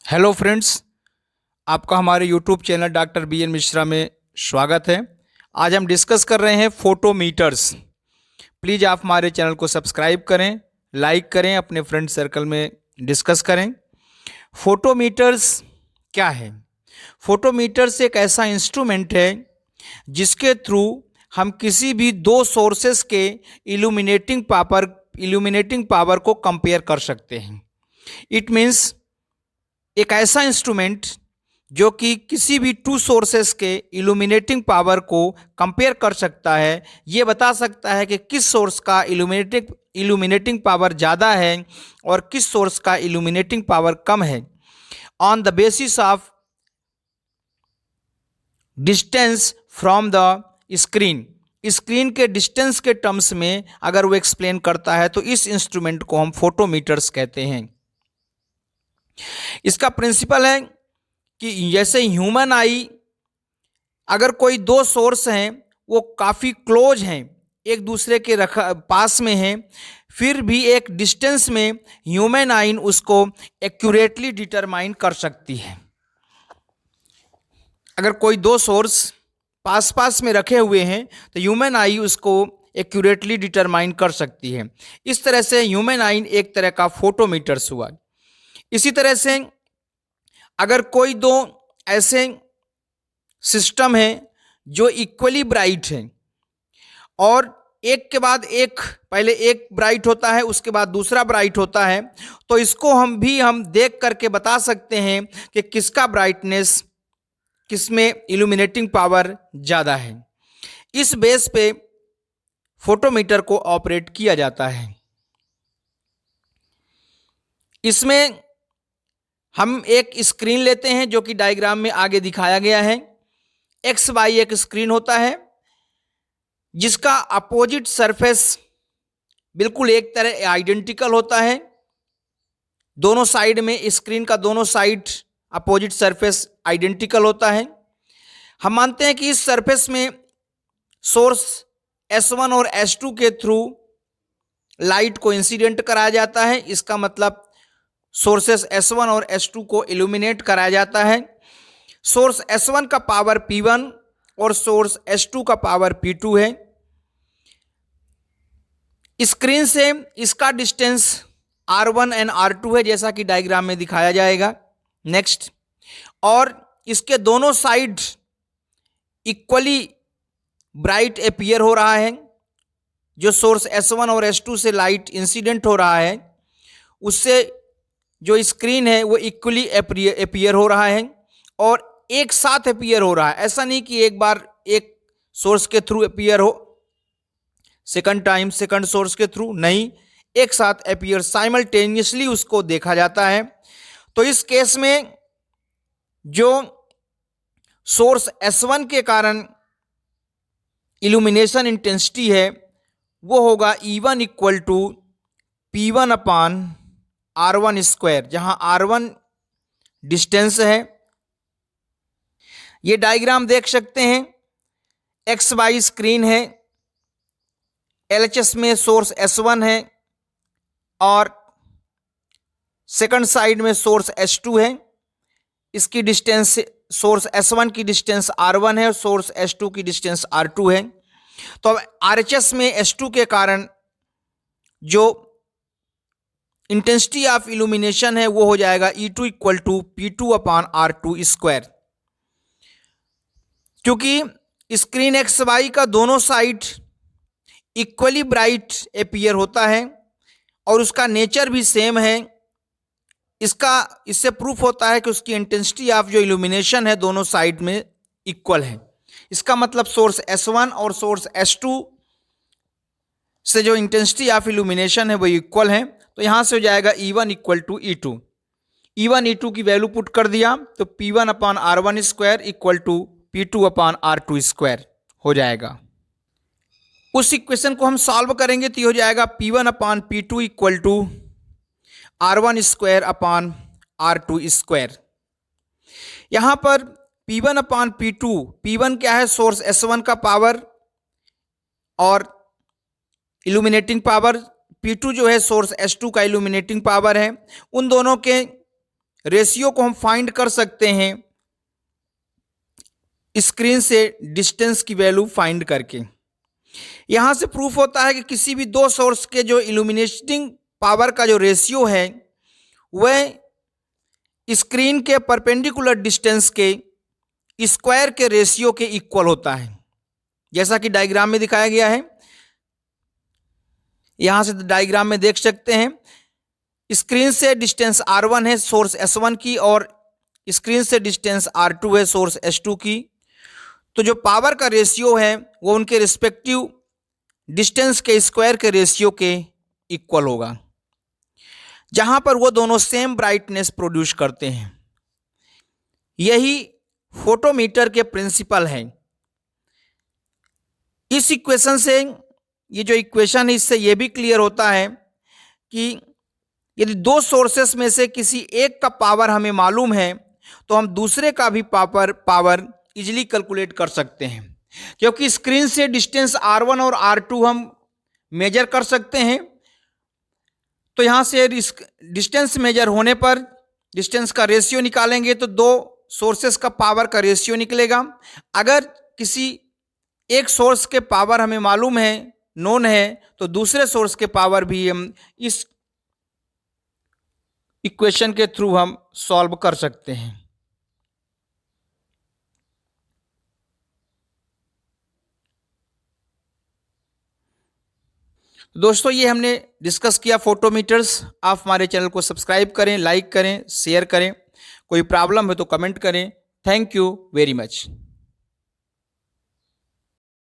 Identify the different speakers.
Speaker 1: Hello friends, आपका हमारे YouTube channel doctor B N Mishra में स्वागत है। आज हम डिस्कस कर रहे हैं फोटोमीटर्स। प्लीज़ आप हमारे चैनल को सब्सक्राइब करें, लाइक करें, अपने फ्रेंड सर्कल में डिस्कस करें। फोटोमीटर्स क्या है? फोटोमीटर्स एक ऐसा इंस्ट्रूमेंट है जिसके थ्रू हम किसी भी दो सोर्सेस के इल्यूमिनेटिंग पावर को कंपेयर कर सकते हैं। इट मीन्स एक ऐसा इंस्ट्रूमेंट जो कि किसी भी टू सोर्सेस के इल्यूमिनेटिंग पावर को कंपेयर कर सकता है, ये बता सकता है कि किस सोर्स का इल्यूमिनेटिंग पावर ज़्यादा है और किस सोर्स का इल्यूमिनेटिंग पावर कम है, on the basis of distance from the screen के डिस्टेंस के टर्म्स में अगर वो एक्सप्लेन करता है तो इस इंस्ट्रूमेंट को हम फोटोमीटर्स कहते हैं। इसका प्रिंसिपल है कि जैसे ह्यूमन आई, अगर कोई दो सोर्स हैं वो काफ़ी क्लोज हैं, एक दूसरे के पास में हैं, फिर भी एक डिस्टेंस में ह्यूमन आई उसको एक्यूरेटली डिटरमाइन कर सकती है। अगर कोई दो सोर्स पास पास में रखे हुए हैं तो ह्यूमन आई उसको एक्यूरेटली डिटरमाइन कर सकती है। इस तरह से ह्यूमन आई एक तरह का फोटोमीटर्स हुआ। इसी तरह से अगर कोई दो ऐसे सिस्टम हैं जो इक्वली ब्राइट हैं और एक के बाद एक, पहले एक ब्राइट होता है उसके बाद दूसरा ब्राइट होता है, तो इसको हम देख करके बता सकते हैं कि किसका ब्राइटनेस, किसमें इल्यूमिनेटिंग पावर ज़्यादा है। इस बेस पे फोटोमीटर को ऑपरेट किया जाता है। इसमें हम एक स्क्रीन लेते हैं जो कि डायग्राम में आगे दिखाया गया है। एक्स वाई एक स्क्रीन होता है जिसका अपोजिट सरफेस बिल्कुल एक तरह आइडेंटिकल होता है। दोनों साइड में स्क्रीन का दोनों साइड अपोजिट सरफेस आइडेंटिकल होता है। हम मानते हैं कि इस सरफेस में सोर्स S1 और S2 के थ्रू लाइट को इंसिडेंट कराया जाता है। इसका मतलब सोर्सेस S1 और S2 को इल्यूमिनेट कराया जाता है। सोर्स S1 का पावर P1 और सोर्स S2 का पावर P2 है। स्क्रीन से इसका डिस्टेंस R1 एंड R2 है, जैसा कि डायग्राम में दिखाया जाएगा। नेक्स्ट, और इसके दोनों साइड इक्वली ब्राइट अपीयर हो रहा है। जो सोर्स S1 और S2 से लाइट इंसिडेंट हो रहा है उससे जो स्क्रीन है वो इक्वली अपीयर हो रहा है और एक साथ अपीयर हो रहा है। ऐसा नहीं कि एक बार एक सोर्स के थ्रू अपीयर हो, सेकंड टाइम सेकंड सोर्स के थ्रू नहीं, एक साथ अपीयर साइमल्टेनियसली उसको देखा जाता है। तो इस केस में जो सोर्स S1 के कारण इल्यूमिनेशन इंटेंसिटी है वो होगा E1 equal to P1 upon R1 square, जहां R1 डिस्टेंस है। ये डायग्राम देख सकते हैं। एक्स वाई स्क्रीन है, LHS में सोर्स S1 है और सेकंड साइड में सोर्स S2 है। इसकी डिस्टेंस, सोर्स S1 की डिस्टेंस R1 है और सोर्स S2 की डिस्टेंस R2 है। तो अब RHS में S2 के कारण जो इंटेंसिटी ऑफ इल्यूमिनेशन है वो हो जाएगा E2 equal to P2 upon R2 square. क्योंकि स्क्रीन एक्स वाई का दोनों साइड इक्वली ब्राइट अपीयर होता है और उसका नेचर भी सेम है, इससे प्रूफ होता है कि उसकी इंटेंसिटी ऑफ जो इल्यूमिनेशन है दोनों साइड में इक्वल है। इसका मतलब सोर्स S1 और सोर्स S2 से जो इंटेंसिटी ऑफ इल्यूमिनेशन है वो इक्वल है। तो यहां से हो जाएगा E1 equal to E2। E1 E2 की वैल्यू पुट कर दिया तो P1 upon R1 square equal to P2 upon R2 square हो जाएगा। उस इक्वेशन को हम सॉल्व करेंगे तो हो जाएगा P1 upon P2 equal to R1 square upon R2 square. यहां पर P1 अपान P2, P1 क्या है? सोर्स S1 का पावर और इल्यूमिनेटिंग पावर, P2 जो है सोर्स S2 का इल्यूमिनेटिंग पावर है। उन दोनों के रेशियो को हम फाइंड कर सकते हैं स्क्रीन से डिस्टेंस की वैल्यू फाइंड करके। यहां से प्रूफ होता है कि किसी भी दो सोर्स के जो इल्यूमिनेटिंग पावर का जो रेशियो है वह स्क्रीन के परपेंडिकुलर डिस्टेंस के स्क्वायर के रेशियो के इक्वल होता है, जैसा कि डायग्राम में दिखाया गया है। यहां से डायग्राम में देख सकते हैं स्क्रीन से डिस्टेंस R1 है सोर्स S1 की, और स्क्रीन से डिस्टेंस R2 है सोर्स S2 की। तो जो पावर का रेशियो है वो उनके रिस्पेक्टिव डिस्टेंस के स्क्वायर के रेशियो के इक्वल होगा, जहां पर वो दोनों सेम ब्राइटनेस प्रोड्यूस करते हैं। यही फोटोमीटर के प्रिंसिपल है। इस इक्वेशन से, ये जो इक्वेशन है इससे ये भी क्लियर होता है कि यदि दो सोर्सेस में से किसी एक का पावर हमें मालूम है तो हम दूसरे का भी पावर इजीली कैलकुलेट कर सकते हैं, क्योंकि स्क्रीन से डिस्टेंस R1 और R2 हम मेजर कर सकते हैं। तो यहां से डिस्टेंस मेजर होने पर डिस्टेंस का रेशियो निकालेंगे तो दो सोर्सेस का पावर का रेशियो निकलेगा। अगर किसी एक सोर्स के पावर हमें मालूम है, नोन है, तो दूसरे सोर्स के पावर भी हम इस इक्वेशन के थ्रू हम सॉल्व कर सकते हैं। दोस्तों, ये हमने डिस्कस किया फोटोमीटर्स। आप हमारे चैनल को सब्सक्राइब करें, लाइक करें, शेयर करें। कोई प्रॉब्लम है तो कमेंट करें। Thank you very much.